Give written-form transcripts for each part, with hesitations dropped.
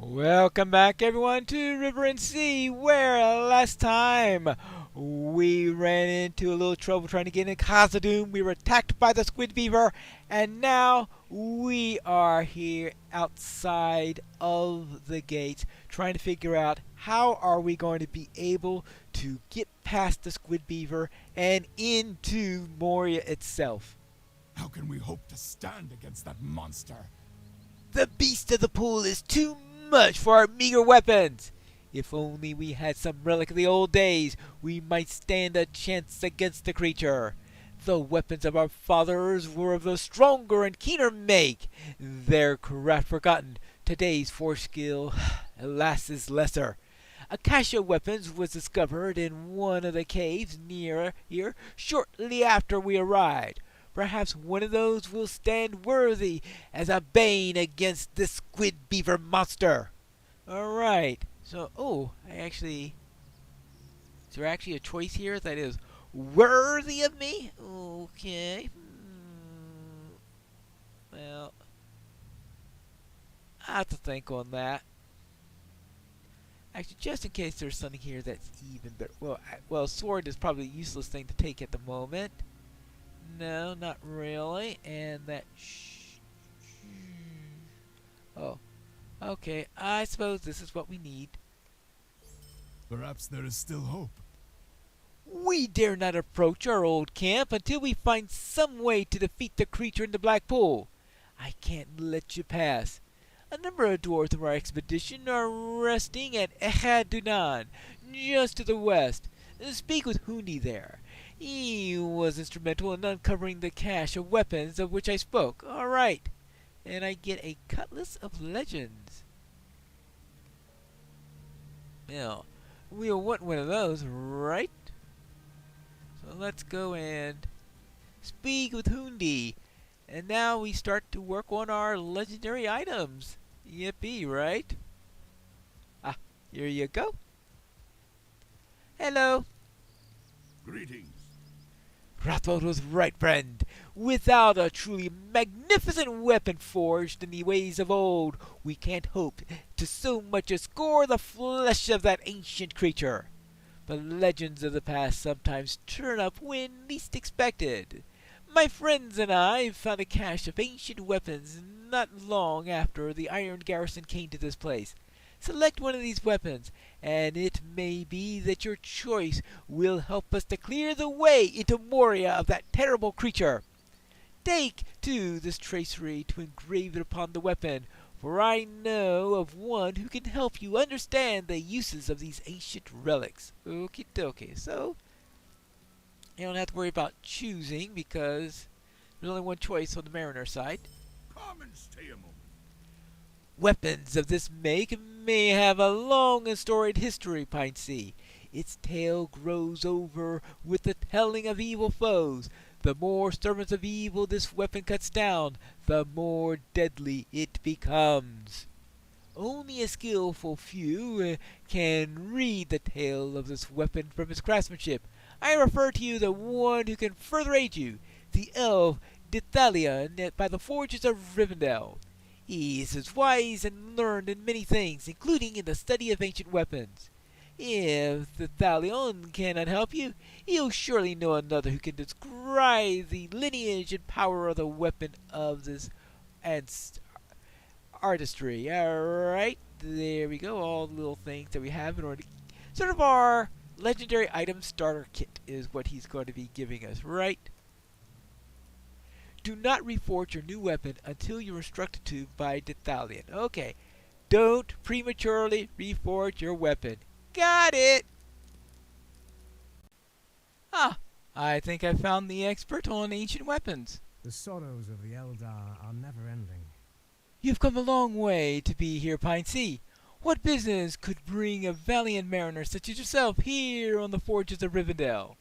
Welcome back, everyone, to River and Sea, where last time we ran into a little trouble trying to get in Khazad-dûm. We were attacked by the squid beaver, and now we are here outside of the gates trying to figure out how are we going to be able to get past the squid beaver and into Moria itself. How can we hope to stand against that monster? The beast of the pool is too much for our meager weapons. If only we had some relic of the old days, we might stand a chance against the creature. The weapons of our fathers were of the stronger and keener make. Their craft forgotten, today's force skill, alas, is lesser. A cache of weapons was discovered in one of the caves near here shortly after we arrived. Perhaps one of those will stand worthy as a bane against this squid beaver monster. Alright, so, is there actually a choice here that is worthy of me? Okay. Well, I have to think on that. Actually, just in case there's something here that's even better. Well, sword is probably a useless thing to take at the moment. No, not really. And that. Oh, okay. I suppose this is what we need. Perhaps there is still hope. We dare not approach our old camp until we find some way to defeat the creature in the black pool. I can't let you pass. A number of dwarves from our expedition are resting at Echad-Dunan, just to the west. Speak with Hundi there. He was instrumental in uncovering the cache of weapons of which I spoke. All right. And I get a cutlass of legends. Now, we'll want one of those, right? So let's go and speak with Hundi. And now we start to work on our legendary items. Yippee, right? Ah, here you go. Hello. Greetings. Rothwald was right, friend. Without a truly magnificent weapon forged in the ways of old, we can't hope to so much as score the flesh of that ancient creature. But legends of the past sometimes turn up when least expected. My friends and I found a cache of ancient weapons not long after the Iron Garrison came to this place. Select one of these weapons, and it may be that your choice will help us to clear the way into Moria of that terrible creature. Take, too, this tracery to engrave it upon the weapon, for I know of one who can help you understand the uses of these ancient relics. Okie dokie. So, you don't have to worry about choosing because there's only one choice on the mariner side. Come and stay a moment. Weapons of this make may have a long and storied history, Pine Sea. Its tale grows over with the telling of evil foes. The more servants of evil this weapon cuts down, the more deadly it becomes. Only a skillful few can read the tale of this weapon from its craftsmanship. I refer to you the one who can further aid you, the elf Dithalion by the forges of Rivendell. He is as wise and learned in many things, including in the study of ancient weapons. If the Thalion cannot help you, he'll surely know another who can describe the lineage and power of the weapon of this artistry. Alright, there we go. All the little things that we have in order to... Sort of our legendary item starter kit is what he's going to be giving us, right? Do not reforge your new weapon until you're instructed to by Dithalion. Okay, don't prematurely reforge your weapon. Got it! Ah, I think I found the expert on ancient weapons. The sorrows of the Eldar are never-ending. You've come a long way to be here, Pine Sea. What business could bring a valiant mariner such as yourself here on the forges of Rivendell?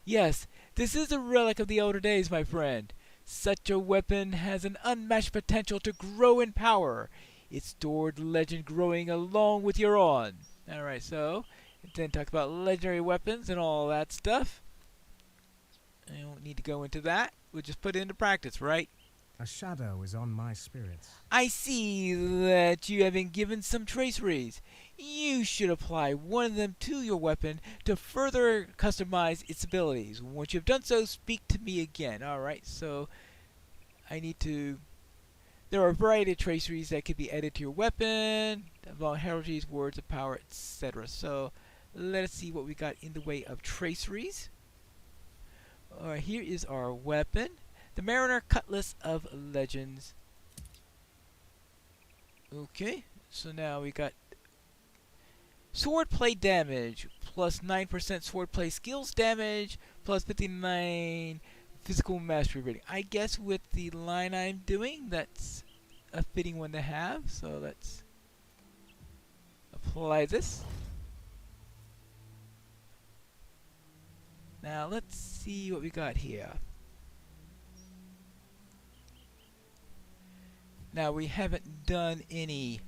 Yes, this is a relic of the older days, my friend. Such a weapon has an unmatched potential to grow in power. Its stored legend growing along with your own. Alright, so, it then talks about legendary weapons and all that stuff. I don't need to go into that. We'll just put it into practice, right? A shadow is on my spirits. I see that you have been given some traceries. You should apply one of them to your weapon to further customize its abilities. Once you've done so, speak to me again. Alright, so I need to... There are a variety of traceries that could be added to your weapon, along heraldries, words of power, etc. So let us see what we got in the way of traceries. Alright, here is our weapon. The Mariner Cutlass of Legends. Okay, so now we got swordplay damage, plus 9% swordplay skills damage, plus 59 physical mastery rating. I guess with the line I'm doing, that's a fitting one to have, so let's apply this. Now let's see what we got here. Now we haven't done any.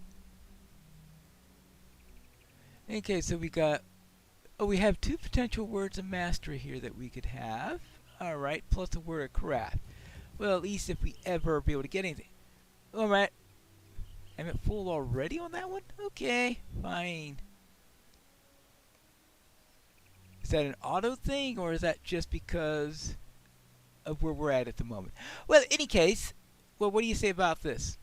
Okay, so we got... Oh, we have 2 potential words of mastery here that we could have. Alright, plus a word of craft. Well, at least if we ever be able to get anything. Alright. I'm at full already on that one? Okay, fine. Is that an auto thing, or is that just because of where we're at the moment? Well, in any case... Well, what do you say about this?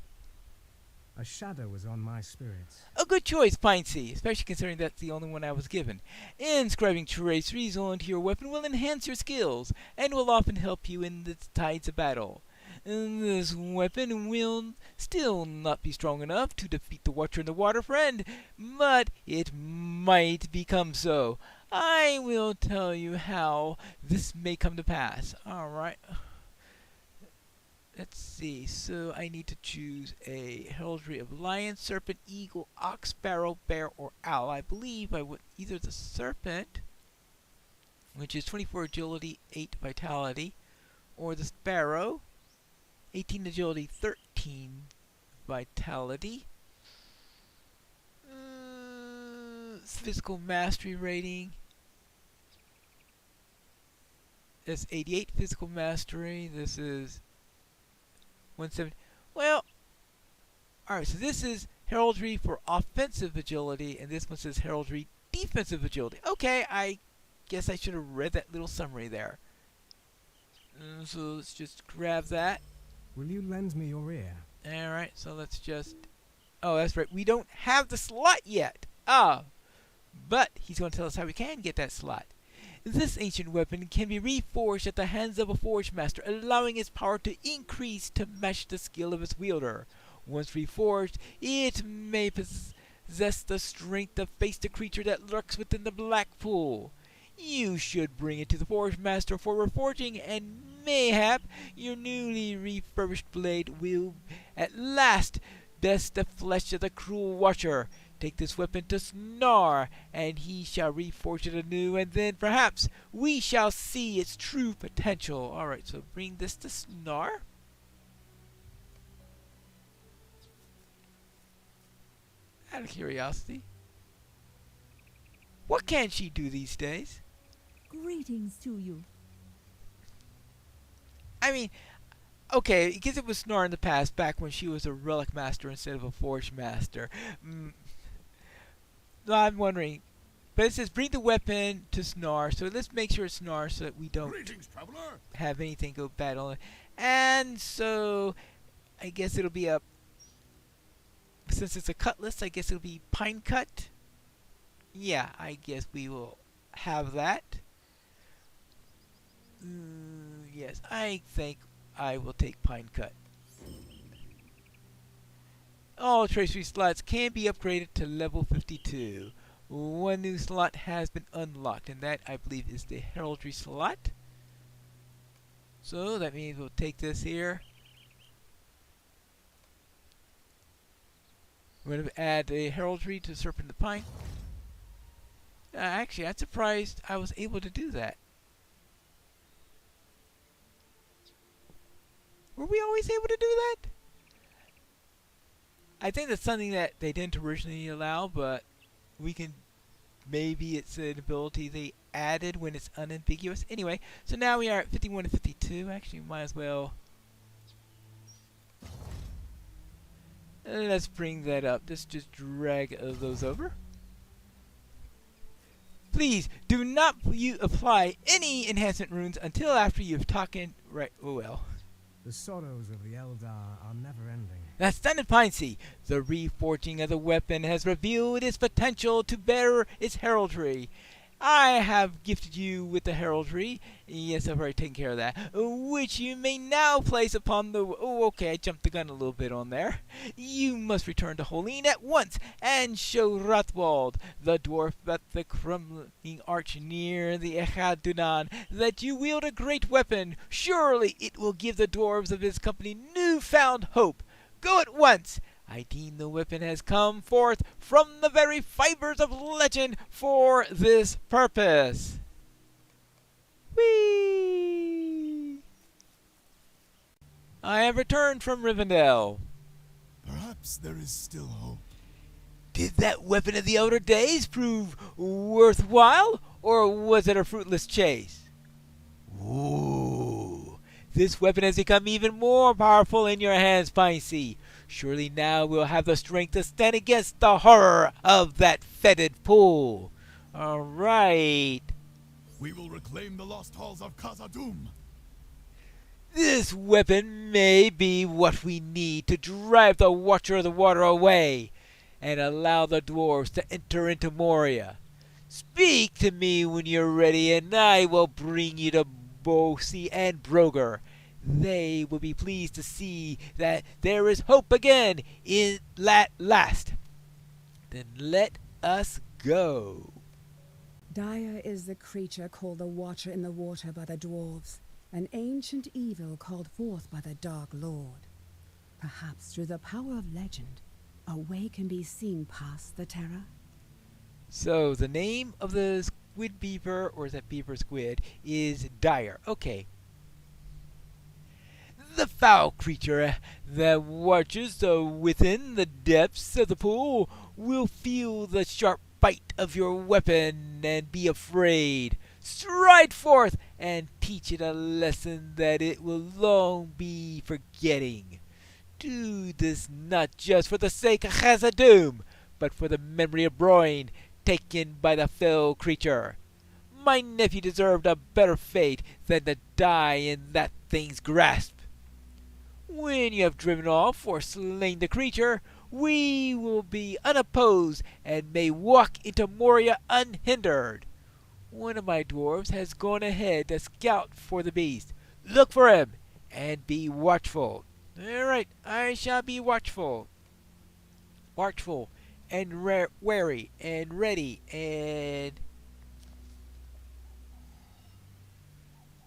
A shadow is on my spirits. A good choice, Pine Sea, especially considering that's the only one I was given. Inscribing traceries onto your weapon will enhance your skills, and will often help you in the tides of battle. This weapon will still not be strong enough to defeat the Watcher and the Water Friend, but it might become so. I will tell you how this may come to pass. Alright. Let's see, so I need to choose a heraldry of lion, serpent, eagle, ox, sparrow, bear, or owl. I believe I would either the serpent, which is 24 agility, 8 vitality, or the sparrow, 18 agility, 13 vitality. Physical mastery rating. That's 88 physical mastery. This is 170. Well, alright, so this is heraldry for offensive agility, and this one says heraldry defensive agility. Okay, I guess I should have read that little summary there. So let's just grab that. Will you lend me your ear? Alright, so let's just... Oh, that's right, we don't have the slot yet. Ah, but he's going to tell us how we can get that slot. This ancient weapon can be reforged at the hands of a forge master, allowing its power to increase to match the skill of its wielder. Once reforged, it may possess the strength to face the creature that lurks within the black pool. You should bring it to the forge master for reforging, and mayhap your newly refurbished blade will at last best the flesh of the cruel Watcher. Take this weapon to Snar, and he shall reforge it anew, and then perhaps we shall see its true potential. Alright, so bring this to Snar. Out of curiosity, what can she do these days? Greetings to you. I mean, okay, because it was Snar in the past, back when she was a relic master instead of a forge master. I'm wondering, but it says bring the weapon to Snar, so let's make sure it's Snar so that we don't have anything go bad on it. And so, I guess it'll be a, since it's a cutlass, I guess it'll be pine cut. Yeah, I guess we will have that. Yes, I think I will take pine cut. All tracery slots can be upgraded to level 52. One new slot has been unlocked, and that, I believe, is the heraldry slot. So that means we'll take this here. We're going to add a heraldry to Serpent the Pine. Actually, I'm surprised I was able to do that. Were we always able to do that? I think that's something that they didn't originally allow, but we can... Maybe it's an ability they added when it's unambiguous. Anyway, so now we are at 51 to 52. Actually, we might as well Let's bring that up. Let's just drag those over. Please do not apply any enhancement runes until after you've taken. Right. Oh well. The sorrows of the Eldar are never ending. That's Standard Pine Sea. The reforging of the weapon has revealed its potential to bear its heraldry. I have gifted you with the heraldry. Yes, I've already taken care of that. Which you may now place upon the... Oh, okay, I jumped the gun a little bit on there. You must return to Holeen at once and show Rothwald, the dwarf at the crumbling arch near the Echadunan, that you wield a great weapon. Surely it will give the dwarves of his company newfound hope. Go at once. I deem the weapon has come forth from the very fibers of legend for this purpose. Whee! I have returned from Rivendell. Perhaps there is still hope. Did that weapon of the older days prove worthwhile, or was it a fruitless chase? Ooh, this weapon has become even more powerful in your hands, Piney. Surely now we'll have the strength to stand against the horror of that fetid pool. All right. We will reclaim the lost halls of Khazad-dûm. This weapon may be what we need to drive the Watcher of the Water away and allow the dwarves to enter into Moria. Speak to me when you're ready, and I will bring you to Bosi and Broger. They will be pleased to see that there is hope again in last. Then let us go. Dire is the creature called the Watcher in the Water by the dwarves, an ancient evil called forth by the Dark Lord. Perhaps through the power of legend, a way can be seen past the terror. So the name of the squid beaver, or is that beaver squid, is Dire. Okay. The foul creature that watches within the depths of the pool will feel the sharp bite of your weapon and be afraid. Stride forth and teach it a lesson that it will long be forgetting. Do this not just for the sake of Khazad-dûm, but for the memory of Broin, taken by the fell creature. My nephew deserved a better fate than to die in that thing's grasp. When you have driven off or slain the creature, we will be unopposed and may walk into Moria unhindered. One of my dwarves has gone ahead to scout for the beast. Look for him and be watchful. All right, I shall be watchful. Watchful and wary and ready and...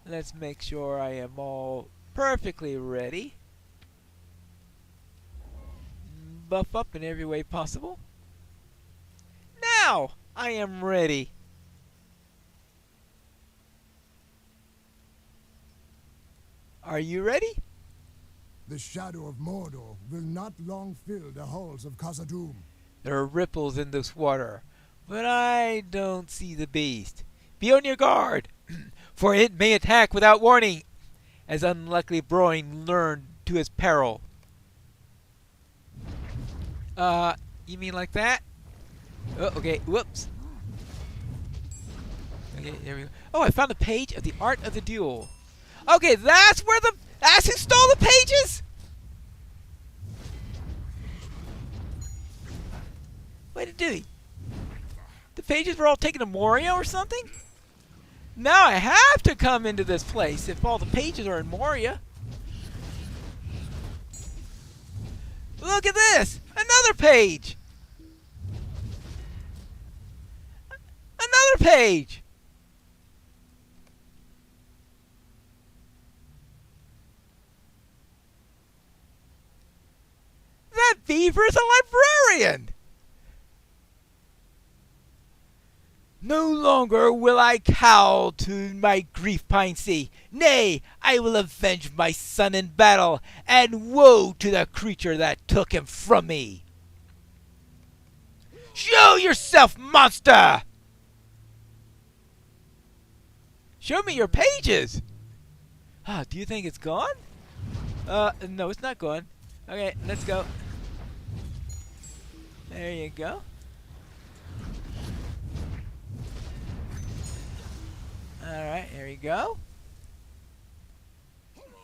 Let's make sure I am all perfectly ready. Buff up in every way possible. Now I am ready. Are you ready? The shadow of Mordor will not long fill the halls of Khazad-dûm. There are ripples in this water, but I don't see the beast. Be on your guard, for it may attack without warning, as unlucky Broin learned to his peril. You mean like that? Oh, okay, whoops. Okay, there we go. Oh, I found a page of the Art of the Duel. Okay, that's where that's who stole the pages? What did he do? The pages were all taken to Moria or something? Now I have to come into this place if all the pages are in Moria. Look at this! Another page! Another page! That beaver is a librarian! No longer will I cowl to my grief, Piney. Nay, I will avenge my son in battle, and woe to the creature that took him from me. Show yourself, monster! Show me your pages! Do you think it's gone? No, it's not gone. Okay, let's go. There you go. Alright, there you go.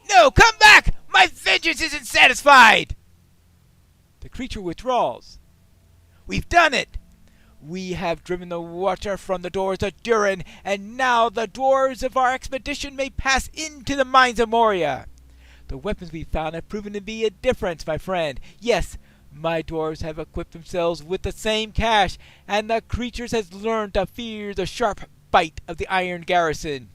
No, come back! My vengeance isn't satisfied! The creature withdraws. We've done it! We have driven the Watcher from the doors of Durin, and now the dwarves of our expedition may pass into the mines of Moria. The weapons we found have proven to be a difference, my friend. Yes, my dwarves have equipped themselves with the same cache, and the creatures has learned to fear the sharp bite of the Iron Garrison.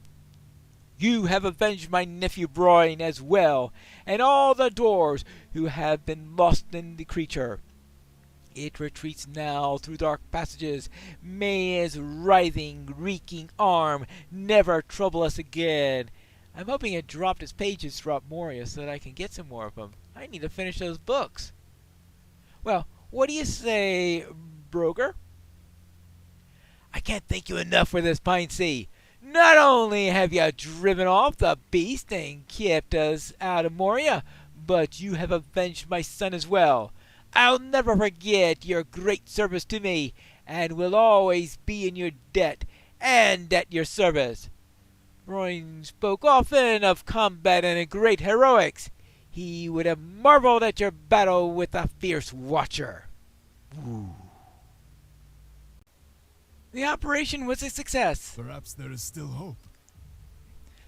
You have avenged my nephew Broin as well, and all the dwarves who have been lost in the creature. It retreats now through dark passages. May his writhing, reeking arm never trouble us again. I'm hoping it dropped its pages throughout Moria so that I can get some more of them. I need to finish those books. Well, what do you say, Broger? I can't thank you enough for this, Pine Sea. Not only have you driven off the beast and kept us out of Moria, but you have avenged my son as well. I'll never forget your great service to me, and will always be in your debt and at your service. Broin spoke often of combat and great heroics. He would have marveled at your battle with the fierce Watcher. Ooh. The operation was a success. Perhaps there is still hope.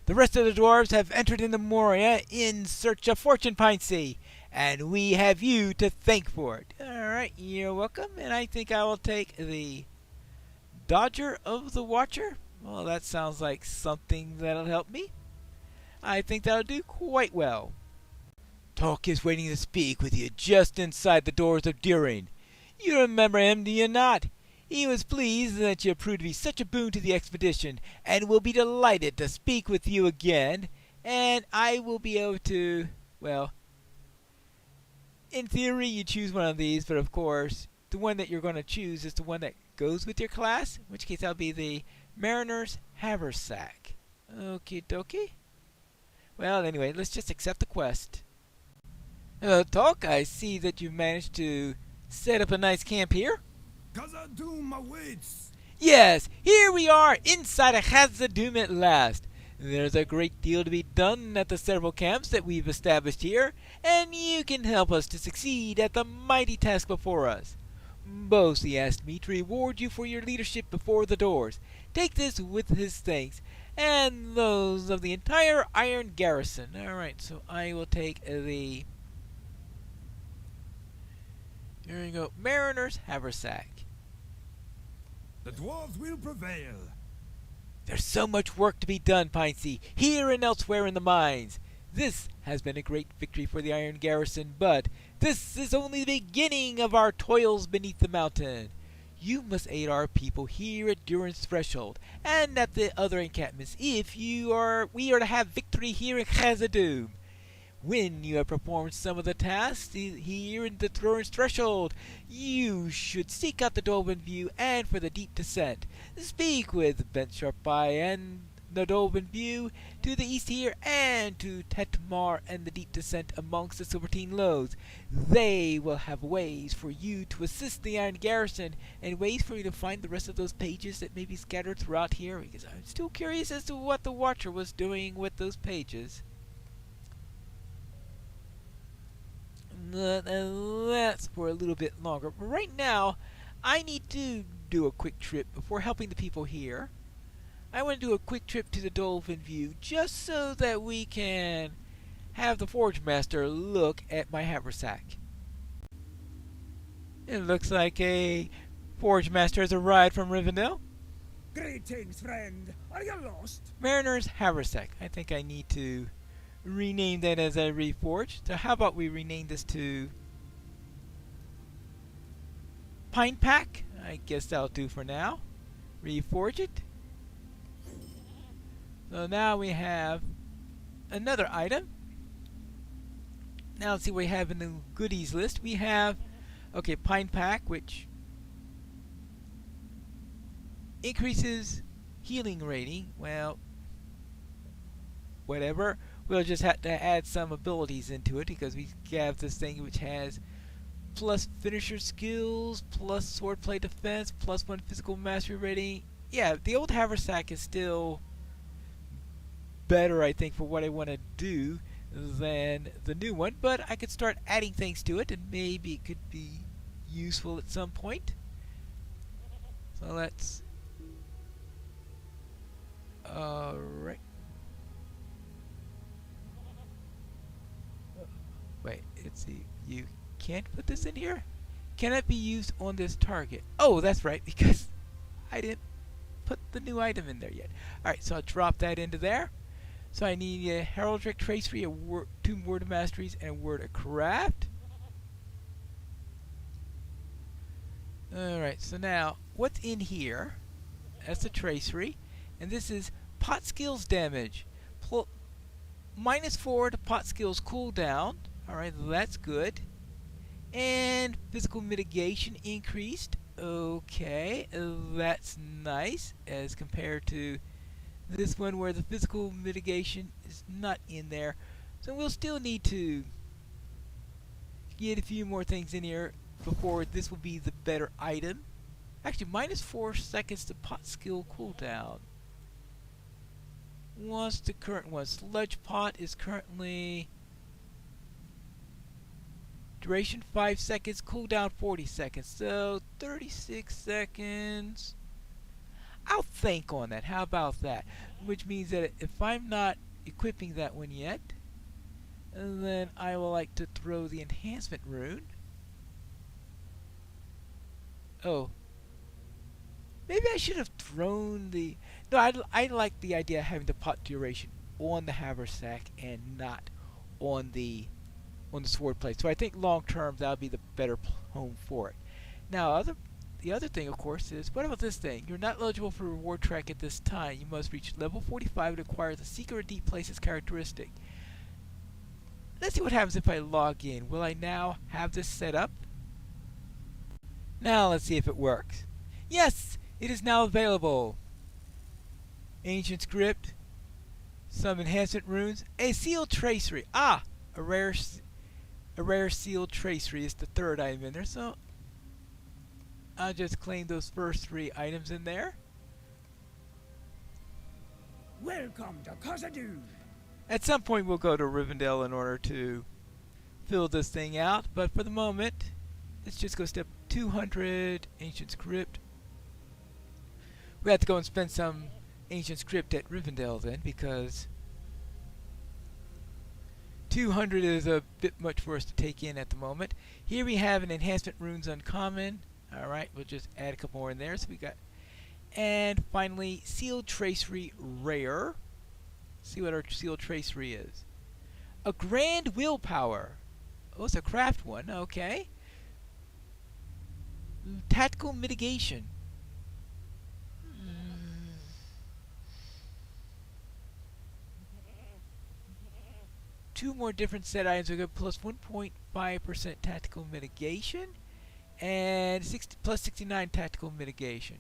The rest of the dwarves have entered into Moria in search of fortune, Pine Sea, and we have you to thank for it. Alright, you're welcome, and I think I will take the Dodger of the Watcher. Well, that sounds like something that'll help me. I think that'll do quite well. Tork is waiting to speak with you just inside the doors of Durin. You remember him, do you not? He was pleased that you proved to be such a boon to the expedition, and will be delighted to speak with you again, and I will be able to, well, in theory you choose one of these, but of course, the one that you're going to choose is the one that goes with your class, in which case that'll be the Mariner's Haversack. Okie dokie. Well, anyway, let's just accept the quest. Hello, Tork. I see that you've managed to set up a nice camp here. Khazad-dûm awaits! Yes, here we are inside of Khazad-dûm at last. There's a great deal to be done at the several camps that we've established here, and you can help us to succeed at the mighty task before us. Bosi asked me to reward you for your leadership before the doors. Take this with his thanks, and those of the entire Iron Garrison. Alright, so I will take the... There you go, Mariner's Haversack. The dwarves will prevail. There's so much work to be done, Pine Sea, here and elsewhere in the mines. This has been a great victory for the Iron Garrison, but this is only the beginning of our toils beneath the mountain. You must aid our people here at Durin's threshold, and at the other encampments, if we are to have victory here in Khazad-dûm. When you have performed some of the tasks here in the Durin's threshold, you should seek out the Dolben View and for the Deep Descent. Speak with Ben Sharpai and the Dolben View to the east here, and to TitanBar and the Deep Descent amongst the Silvertine Lows. They will have ways for you to assist the Iron Garrison, and ways for you to find the rest of those pages that may be scattered throughout here, because I'm still curious as to what the Watcher was doing with those pages. That's for a little bit longer. But right now, I need to do a quick trip before helping the people here. I want to do a quick trip to the Dolphin View just so that we can have the Forge Master look at my haversack. It looks like a Forge Master has arrived from Rivendell. Greetings, friend. Are you lost? Mariner's Haversack. I think I need to rename that as a Reforged. So how about we rename this to Pine Pack? I guess that'll do for now. Reforge it. So now we have another item. Now let's see what we have in the goodies list. We have, okay, Pine Pack, which increases healing rating. Well, whatever. We'll just have to add some abilities into it because we have this thing which has plus finisher skills, plus swordplay defense, plus 1 physical mastery rating. Yeah, the old haversack is still better, I think, for what I want to do than the new one, but I could start adding things to it and maybe it could be useful at some point. So let's... Alright. Wait, let's see. You can't put this in here? Can it be used on this target? Oh, that's right, because I didn't put the new item in there yet. Alright, so I'll drop that into there. So I need a heraldic tracery, 2 word of masteries, and a word of craft. Alright, so now, what's in here? That's the tracery. And this is pot skills damage. -4 to pot skills cooldown. Alright, that's good. And physical mitigation increased. Okay, that's nice as compared to this one where the physical mitigation is not in there. So we'll still need to get a few more things in here before this will be the better item. Actually, -4 seconds to pot skill cooldown. What's the current one? Sludge pot is currently duration 5 seconds, cooldown 40 seconds. So 36 seconds. I'll think on that. How about that? Which means that if I'm not equipping that one yet, then I will like to throw the enhancement rune. Oh. Maybe I should have thrown the... No, I like the idea of having the pot duration on the haversack and not on the sword plate. So I think long term that'll be the better home for it. Now, the other thing, of course, is what about this thing? You're not eligible for reward track at this time. You must reach level 45 to acquire the Seeker of Deep Places characteristic. Let's see what happens if I log in. Will I now have this set up? Now let's see if it works. Yes, it is now available. Ancient script, some enhancement runes, a sealed tracery. Ah, a rare sealed tracery is the third item in there. So I'll just claim those first 3 items in there. Welcome to Khazad-dûm. At some point we'll go to Rivendell in order to fill this thing out, but for the moment, let's just go step 200, ancient script. We have to go and spend some ancient script at Rivendell then, because 200 is a bit much for us to take in at the moment. Here we have an enhancement runes uncommon. Alright, we'll just add a couple more in there. So we got, and finally, sealed tracery rare. See what our sealed tracery is. A grand willpower. Oh, it's a craft one. Okay. Tactical mitigation. 2 more different set items. We got plus 1.5% tactical mitigation and plus 69 tactical mitigation.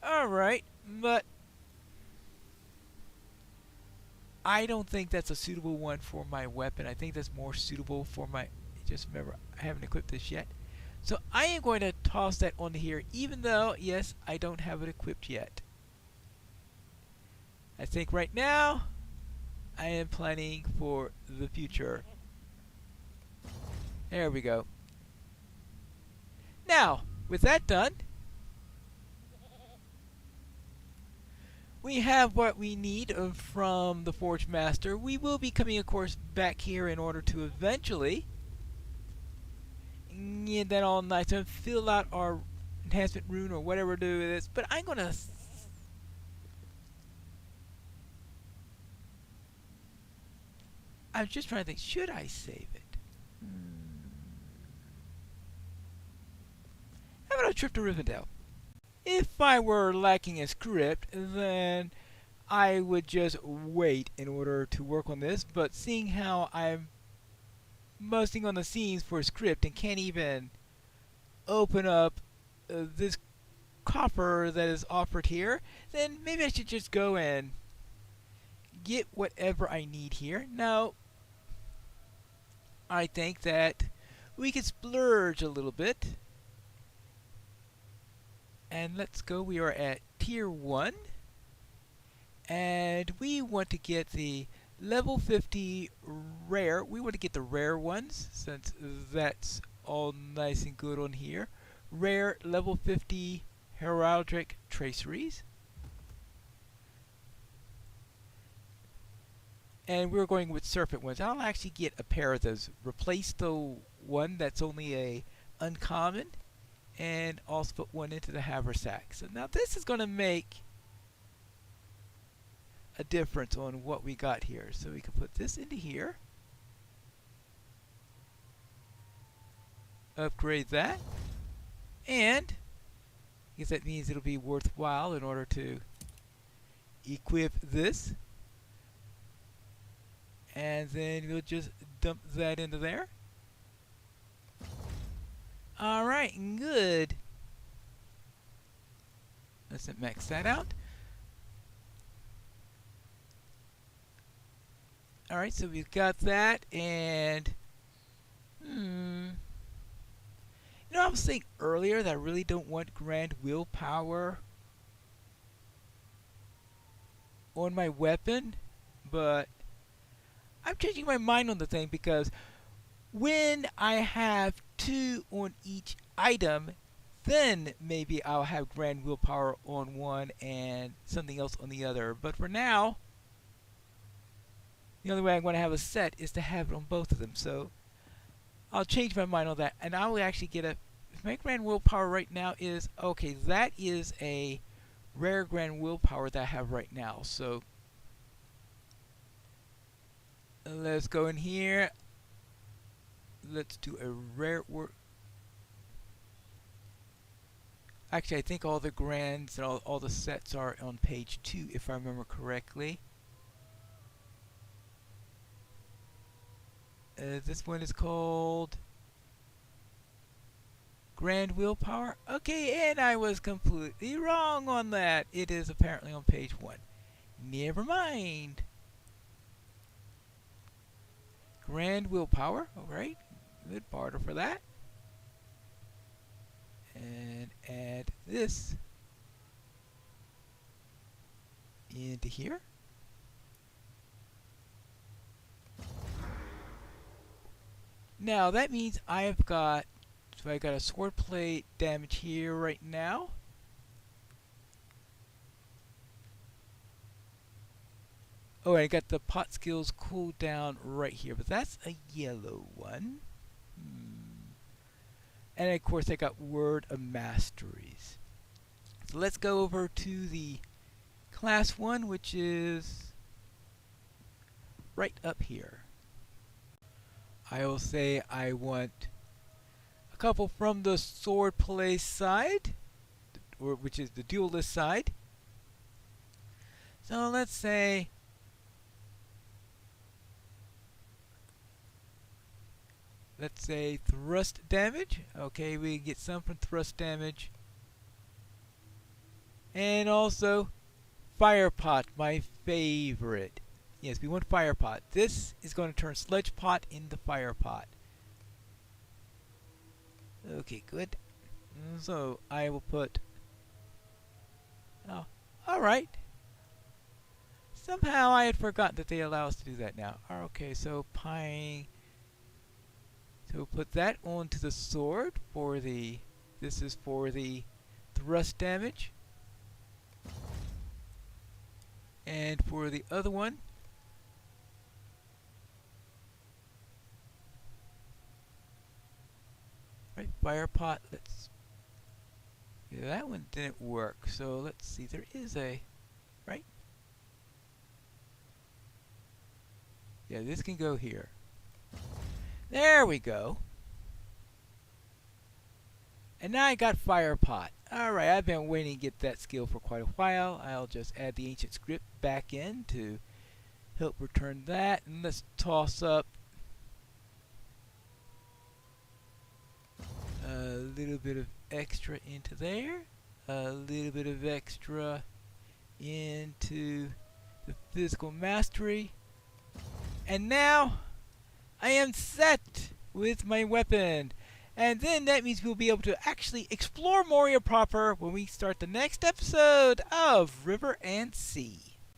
Alright, but I don't think that's a suitable one for my weapon. I think that's more suitable for my... Just remember, I haven't equipped this yet. So I am going to toss that onto here, even though, yes, I don't have it equipped yet. I think right now, I am planning for the future. There we go. Now, with that done, we have what we need from the Forge Master. We will be coming, of course, back here in order to eventually get that all nice and fill out our enhancement rune or whatever we do with this. But I'm going to... I'm just trying to think, should I save it? How about a trip to Rivendell? If I were lacking a script, then I would just wait in order to work on this, but seeing how I'm busting on the scenes for a script and can't even open up this copper that is offered here, then maybe I should just go and get whatever I need here. Now, I think that we can splurge a little bit. And let's go, we are at tier 1. And we want to get the level 50 rare. We want to get the rare ones, since that's all nice and good on here. Rare level 50 heraldic traceries. And we're going with serpent ones. I'll actually get a pair of those. Replace the one that's only a uncommon, and also put one into the haversack. So now this is going to make a difference on what we got here. So we can put this into here. Upgrade that. And I guess that means it'll be worthwhile in order to equip this. And then we'll just dump that into there. Alright, good. Let's max that out. Alright, so we've got that, and you know, I was saying earlier that I really don't want grand willpower on my weapon, but I'm changing my mind on the thing, because when I have 2 on each item, then maybe I'll have grand willpower on one and something else on the other. But for now, the only way I'm going to have a set is to have it on both of them. So I'll change my mind on that, and I will actually get a. My grand willpower right now is okay. That is a rare grand willpower that I have right now. So let's go in here. Let's do a rare work. Actually, I think all the grands and all the sets are on page 2, if I remember correctly. This one is called Grand Willpower. Okay, and I was completely wrong on that. It is apparently on page 1. Never mind. Grand Willpower. Alright. Good barter for that. And add this into here. Now that means I've got, so I got a sword plate damage here right now. Oh, I got the pot skills cooldown right here, but that's a yellow one. And of course I got Word of Masteries. So let's go over to the class 1, which is right up here. I will say I want a couple from the sword play side, or which is the duelist side. So let's say thrust damage. Okay, we get some from thrust damage. And also fire pot, my favorite. Yes, we want fire pot. This is going to turn sludge pot into fire pot. Okay, good. So I will put. Oh, all right. Somehow I had forgotten that they allow us to do that now. Okay, so pine. So we'll put that onto the sword for the. This is for the thrust damage. And for the other one, right, fire pot. Let's. Yeah, that one didn't work. So let's see. There is a. Right. Yeah, this can go here. There we go. And now I got fire pot. Alright, I've been waiting to get that skill for quite a while. I'll just add the ancient script back in to help return that. And let's toss up a little bit of extra into there. A little bit of extra into the physical mastery. And now I am set. with my weapon. And then that means we'll be able to actually explore Moria proper when we start the next episode of River and Sea.